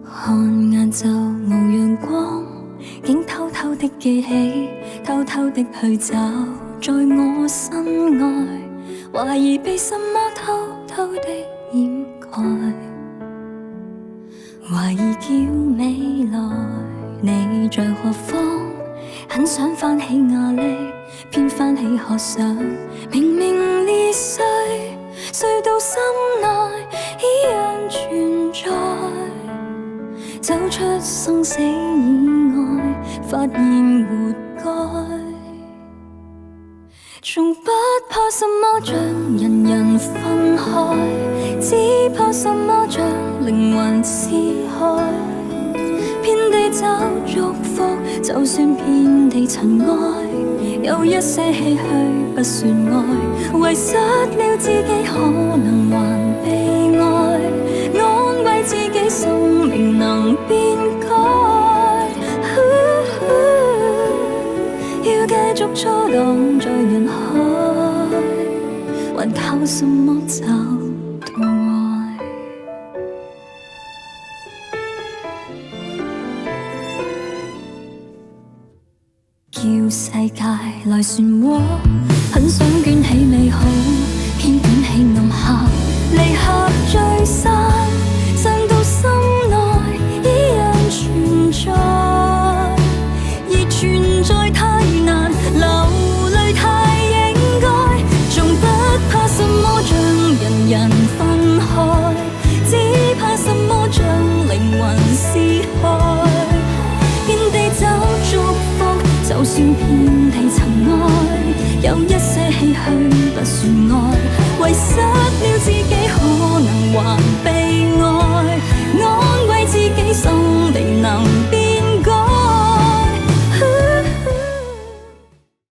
看晏晝無陽光，竟偷偷的記起，偷偷的去找在我身外，懷疑被什麼偷偷的掩蓋，懷疑叫未來你在何方，很想翻起壓力，偏翻起渴想，明明裂碎，碎到心內依然存在，走出生死以外，發現活該，從不怕什麼將人人分開，只怕什麼將靈魂撕開，遍地找祝福，就算遍地塵埃，有一些唏噓不算愛，遺失了自己可能還被愛，安慰自己生命能變改，要繼續初蕩在人海，還靠什麼找到愛？叫世界來漩渦，很想捲起美好，偏捲起暗黑，離合聚散，散到心內依然存在，而存在太難，流淚太應該，仲不怕什麼將人人分開，只怕什麼將靈魂撕開，遍地找祝福，就算遍地塵埃，有一些唏噓不算愛，遺失了自己可能還